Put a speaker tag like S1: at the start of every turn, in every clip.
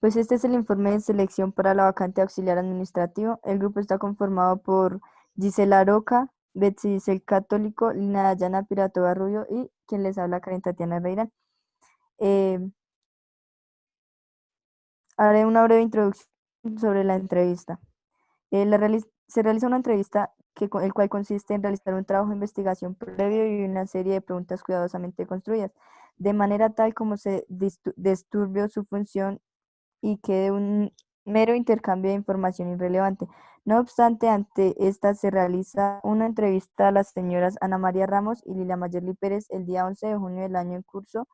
S1: Pues este es el informe de selección para la vacante de auxiliar administrativo. El grupo está conformado por Gisela Roca, Betsy Giselle Católico, Lina Dayana Pirato Barrullo y quien les habla, Karen Tatiana Reirán. Eh, Haré una breve introducción sobre la entrevista. Se realiza una entrevista el cual consiste en realizar un trabajo de investigación previo y una serie de preguntas cuidadosamente construidas, de manera tal como se disturbio su función y quede un mero intercambio de información irrelevante. No obstante, ante esta se realiza una entrevista a las señoras Ana María Ramos y Lila Mayerly Pérez el día 11 de junio del año en curso,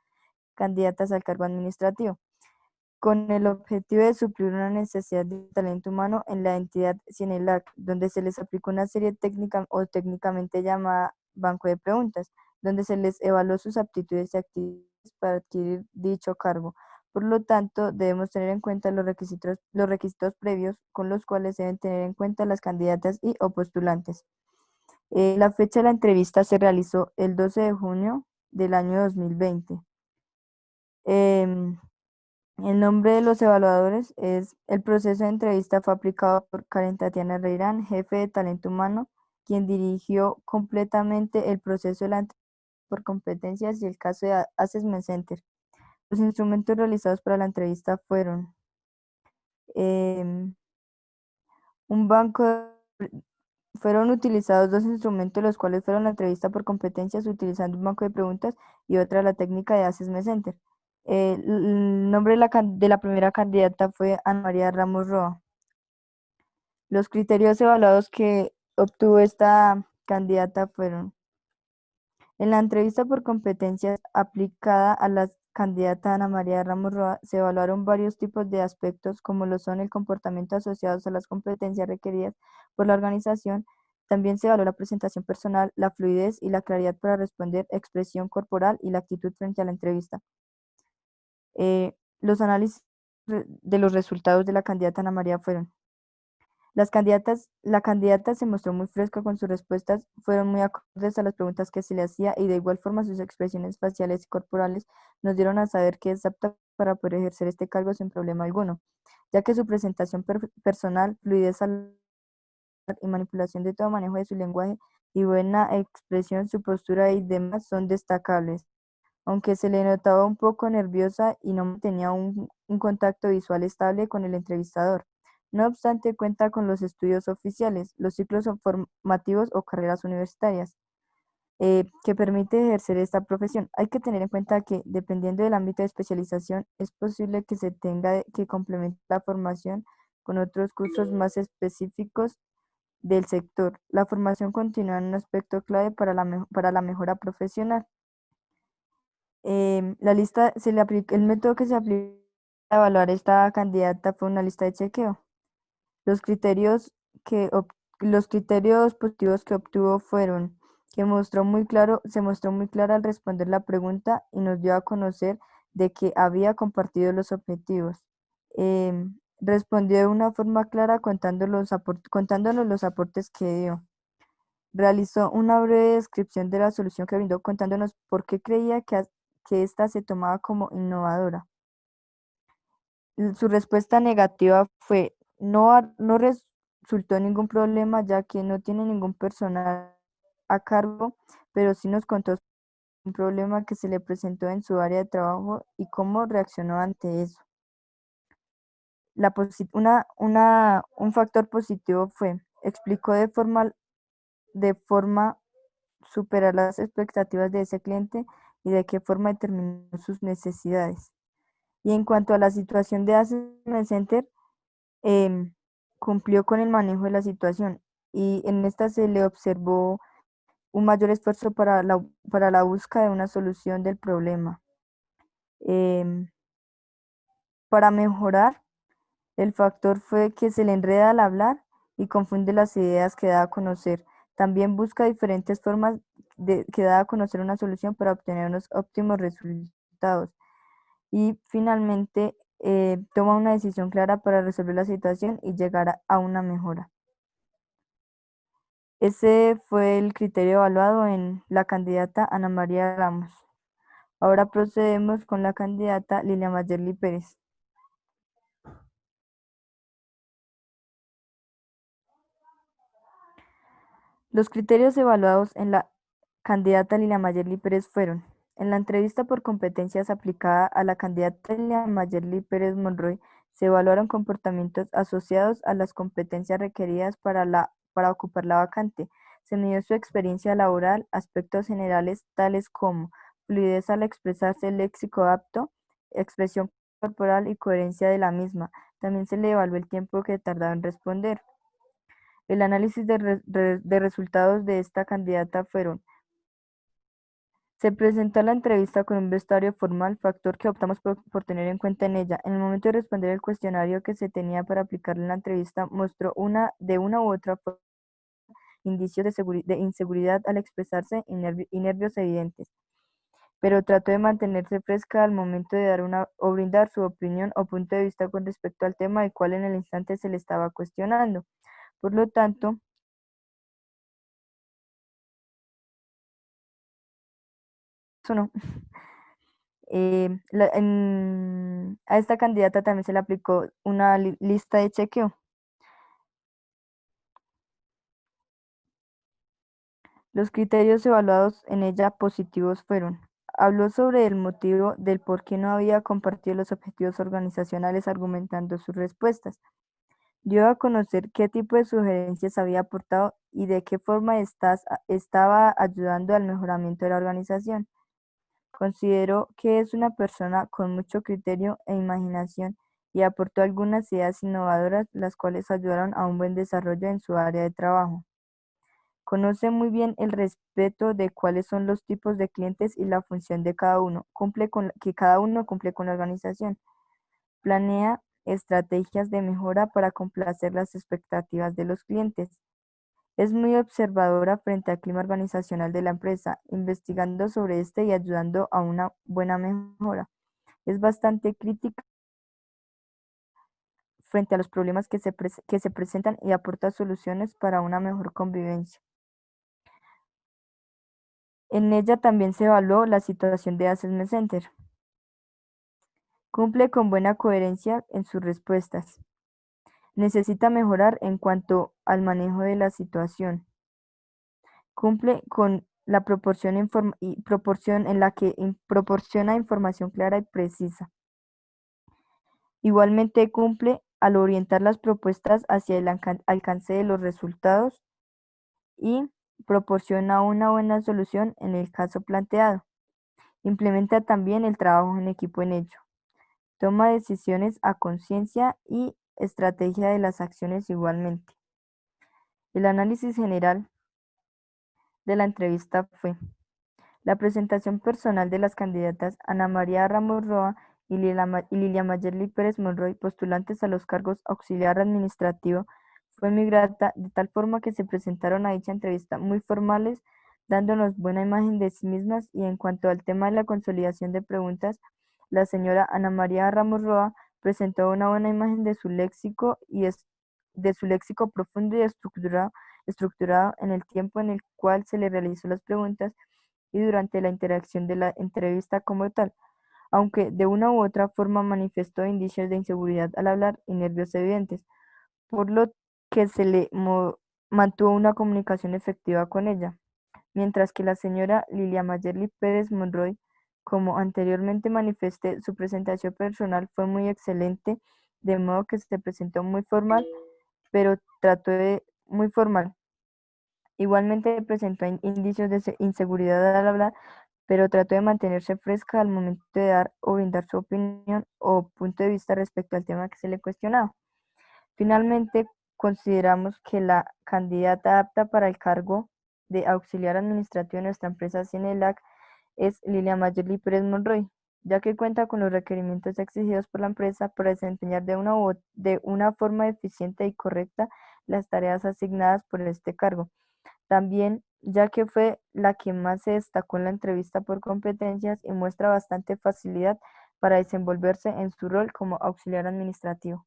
S1: candidatas al cargo administrativo, con el objetivo de suplir una necesidad de talento humano en la entidad CINELAC, donde se les aplicó una serie técnica o técnicamente llamada banco de preguntas, donde se les evaluó sus aptitudes y actitudes para adquirir dicho cargo. Por lo tanto, debemos tener en cuenta los requisitos previos con los cuales deben tener en cuenta las candidatas y o postulantes. La fecha de la entrevista se realizó el 12 de junio del año 2020. Em, el nombre de los evaluadores es: el proceso de entrevista fue aplicado por Karen Tatiana Reirán, jefe de talento humano, quien dirigió completamente el proceso de la entrevista por competencias y el caso de Assessment Center. Los instrumentos realizados para la entrevista fueron em, un banco fueron utilizados dos instrumentos, los cuales fueron la entrevista por competencias utilizando un banco de preguntas y otra la técnica de Assessment Center. El nombre de la primera candidata fue Ana María Ramos Roa. Los criterios evaluados que obtuvo esta candidata fueron: en la entrevista por competencias aplicada a la candidata Ana María Ramos Roa, se evaluaron varios tipos de aspectos, como lo son el comportamiento asociados a las competencias requeridas por la organización. También se evaluó la presentación personal, la fluidez y la claridad para responder, expresión corporal y la actitud frente a la entrevista. Los análisis de los resultados de la candidata Ana María fueron: la candidata se mostró muy fresca con sus respuestas, fueron muy acordes a las preguntas que se le hacía y de igual forma sus expresiones faciales y corporales nos dieron a saber que es apta para poder ejercer este cargo sin problema alguno, ya que su presentación personal, fluidez al y manipulación de todo manejo de su lenguaje y buena expresión, su postura y demás son destacables, aunque se le notaba un poco nerviosa y no mantenía un contacto visual estable con el entrevistador. No obstante, cuenta con los estudios oficiales, los ciclos formativos o carreras universitarias, que permite ejercer esta profesión. Hay que tener en cuenta que, dependiendo del ámbito de especialización, es posible que se tenga que complementar la formación con otros cursos más específicos del sector. La formación continua es un aspecto clave para la mejora profesional. El método que se aplicó para evaluar esta candidata fue una lista de chequeo. Los criterios los criterios positivos que obtuvo fueron que se mostró muy clara al responder la pregunta y nos dio a conocer de que había compartido los objetivos. Respondió de una forma clara contándonos los aportes que dio. Realizó una breve descripción de la solución que brindó, contándonos por qué creía que ésta se tomaba como innovadora. Su respuesta negativa fue: no resultó ningún problema, ya que no tiene ningún personal a cargo, pero sí nos contó un problema que se le presentó en su área de trabajo y cómo reaccionó ante eso. Un factor positivo fue: explicó de forma superar las expectativas de ese cliente y de qué forma determinó sus necesidades. Y en cuanto a la situación de Assessment Center, em, cumplió con el manejo de la situación y en esta se le observó un mayor esfuerzo para la búsqueda de una solución del problema. Em, para mejorar, el factor fue que se le enreda al hablar y confunde las ideas que da a conocer. También busca diferentes formas que da a conocer una solución para obtener unos óptimos resultados. Y finalmente, toma una decisión clara para resolver la situación y llegar a una mejora. Ese fue el criterio evaluado en la candidata Ana María Ramos. Ahora procedemos con la candidata Lilia Mayerly Pérez. Los criterios evaluados en la candidata Lilia Mayerly Pérez fueron: en la entrevista por competencias aplicada a la candidata Lilia Mayerly Pérez Monroy, se evaluaron comportamientos asociados a las competencias requeridas para ocupar la vacante. Se midió su experiencia laboral, aspectos generales tales como fluidez al expresarse, léxico apto, expresión corporal y coherencia de la misma. También se le evaluó el tiempo que tardaba en responder. El análisis de resultados de esta candidata fueron: se presentó la entrevista con un vestuario formal, factor que optamos por tener en cuenta en ella. En el momento de responder el cuestionario que se tenía para aplicarle en la entrevista, mostró de una u otra forma indicios de inseguridad al expresarse y nervios evidentes, pero trató de mantenerse fresca al momento de dar o brindar su opinión o punto de vista con respecto al tema del cual en el instante se le estaba cuestionando. Por lo tanto, eso no. A esta candidata también se le aplicó una lista de chequeo. Los criterios evaluados en ella positivos fueron: habló sobre el motivo del por qué no había compartido los objetivos organizacionales argumentando sus respuestas. Dio a conocer qué tipo de sugerencias había aportado y de qué forma estaba ayudando al mejoramiento de la organización. Consideró que es una persona con mucho criterio e imaginación y aportó algunas ideas innovadoras, las cuales ayudaron a un buen desarrollo en su área de trabajo. Conoce muy bien el respeto de cuáles son los tipos de clientes y la función de cada uno, que cada uno cumple con la organización. Planea estrategias de mejora para complacer las expectativas de los clientes. Es muy observadora frente al clima organizacional de la empresa, investigando sobre este y ayudando a una buena mejora. Es bastante crítica frente a los problemas que se presentan y aporta soluciones para una mejor convivencia. En ella también se evaluó la situación de Assessment Center. Cumple con buena coherencia en sus respuestas. Necesita mejorar en cuanto al manejo de la situación. Cumple con la proporción en la que proporciona información clara y precisa. Igualmente cumple al orientar las propuestas hacia el alcance de los resultados y proporciona una buena solución en el caso planteado. Implementa también el trabajo en equipo en ello. Toma decisiones a conciencia y estrategia de las acciones igualmente. El análisis general de la entrevista fue: la presentación personal de las candidatas Ana María Ramos Roa y Lilia Mayerly Pérez Monroy, postulantes a los cargos auxiliar administrativo, fue muy grata, de tal forma que se presentaron a dicha entrevista muy formales, dándonos buena imagen de sí mismas, y en cuanto al tema de la consolidación de preguntas, la señora Ana María Ramos Roa presentó una buena imagen de su léxico de su léxico profundo y estructurado en el tiempo en el cual se le realizó las preguntas y durante la interacción de la entrevista como tal, aunque de una u otra forma manifestó indicios de inseguridad al hablar y nervios evidentes, por lo que mantuvo una comunicación efectiva con ella, mientras que la señora Lilia Mayerly Pérez Monroy, como anteriormente manifesté, su presentación personal fue muy excelente, de modo que se presentó muy formal, pero trató de muy formal. Igualmente presentó indicios de inseguridad al hablar, pero trató de mantenerse fresca al momento de dar o brindar su opinión o punto de vista respecto al tema que se le cuestionaba. Finalmente, consideramos que la candidata apta para el cargo de auxiliar administrativo de nuestra empresa Cinelac es Lilia Mayerly Pérez Monroy, ya que cuenta con los requerimientos exigidos por la empresa para desempeñar de una forma eficiente y correcta las tareas asignadas por este cargo. También, ya que fue la que más se destacó en la entrevista por competencias y muestra bastante facilidad para desenvolverse en su rol como auxiliar administrativo.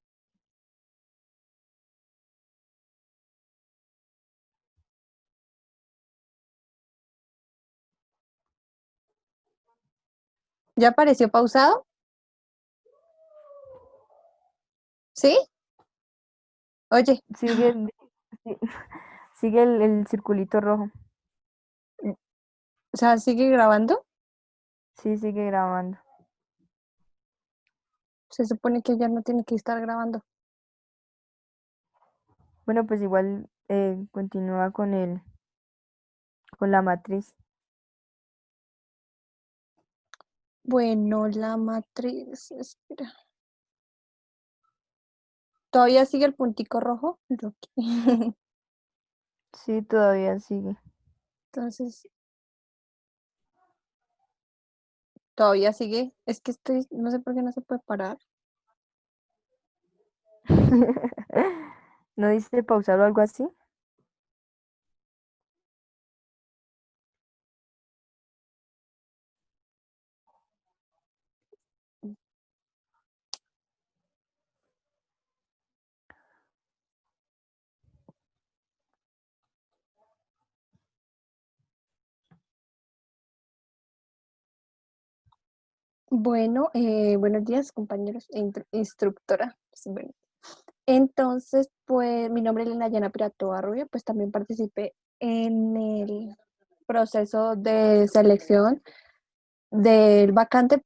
S2: ¿Ya apareció pausado? ¿Sí? Oye,
S1: Sigue, sí, Sigue el circulito rojo.
S2: O sea, ¿sigue grabando?
S1: Sí, sigue grabando.
S2: Se supone que ya no tiene que estar grabando.
S1: Bueno, pues igual continúa con la matriz.
S2: Bueno, la matriz, espera. ¿Todavía sigue el puntico rojo? Rocky.
S1: Sí, todavía sigue.
S2: Entonces, todavía sigue. Es que estoy, no sé por qué no se puede parar.
S1: ¿No dice pausar o algo así?
S2: Bueno, buenos días, compañeros e instructora. Sí, bueno. Entonces, pues mi nombre es Elena Yana Piratoa Rubio, pues también participé en el proceso de selección del vacante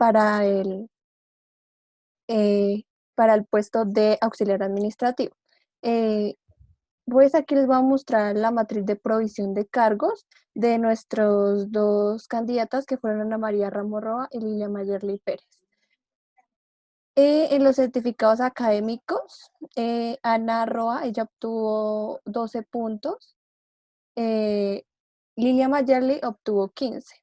S2: eh, para el puesto de auxiliar administrativo. Eh, pues aquí les voy a mostrar la matriz de provisión de cargos de nuestros dos candidatas que fueron Ana María Ramos Roa y Lilia Mayerly Pérez. En los certificados académicos, Ana Roa, ella obtuvo 12 puntos, eh, Lilia Mayerly obtuvo 15.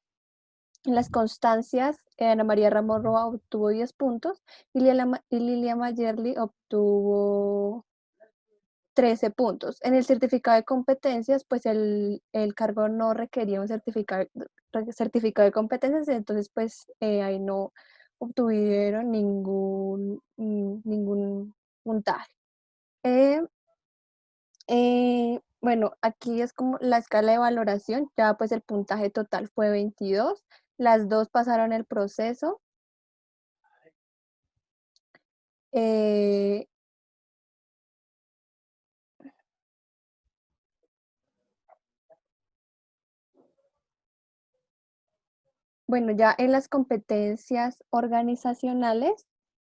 S2: En las constancias, Ana María Ramos Roa obtuvo 10 puntos y Lilia Mayerly obtuvo 13 puntos. En el certificado de competencias, pues el cargo no requería un certificado de competencias, entonces pues ahí no obtuvieron ningún puntaje. Eh, bueno, aquí es como la escala de valoración, ya pues el puntaje total fue 22, las dos pasaron el proceso. Eh, bueno, ya en las competencias organizacionales,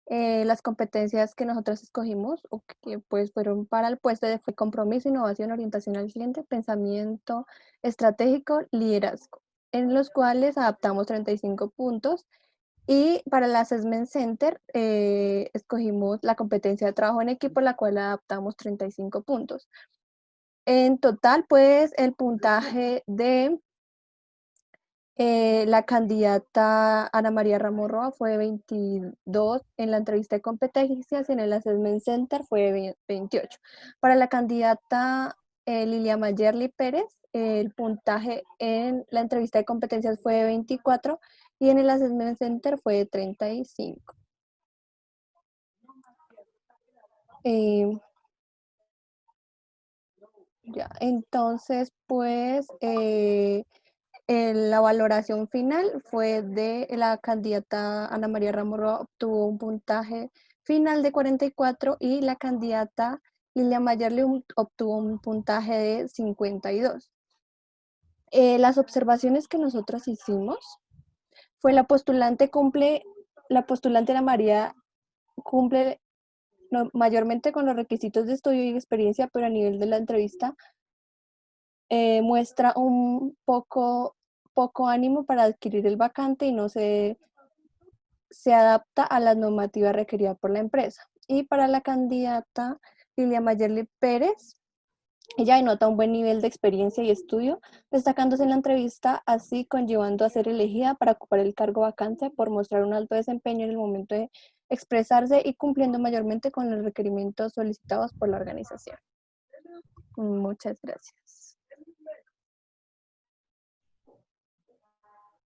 S2: las competencias que nosotros escogimos o que pues fueron para el puesto de fue compromiso, innovación, orientación al cliente, pensamiento estratégico, liderazgo, en los cuales adaptamos 35 puntos. Y para el Assessment Center escogimos la competencia de trabajo en equipo, la cual adaptamos 35 puntos. En total, pues el puntaje de la candidata Ana María Ramorroa fue 22 en la entrevista de competencias y en el Assessment Center fue 28. Para la candidata Lilia Mayerly Pérez, el puntaje en la entrevista de competencias fue 24 y en el Assessment Center fue 35. Eh, ya, entonces, pues la valoración final fue de la candidata Ana María Ramorro, obtuvo un puntaje final de 44 y la candidata Lilia Mayerle obtuvo un puntaje de 52. Las observaciones que nosotros hicimos fue la postulante Ana María cumple mayormente con los requisitos de estudio y experiencia, pero a nivel de la entrevista muestra un poco ánimo para adquirir el vacante y no se adapta a las normativas requeridas por la empresa. Y para la candidata Lilia Mayerly Pérez, ella denota un buen nivel de experiencia y estudio, destacándose en la entrevista, así conllevando a ser elegida para ocupar el cargo vacante por mostrar un alto desempeño en el momento de expresarse y cumpliendo mayormente con los requerimientos solicitados por la organización. Muchas gracias.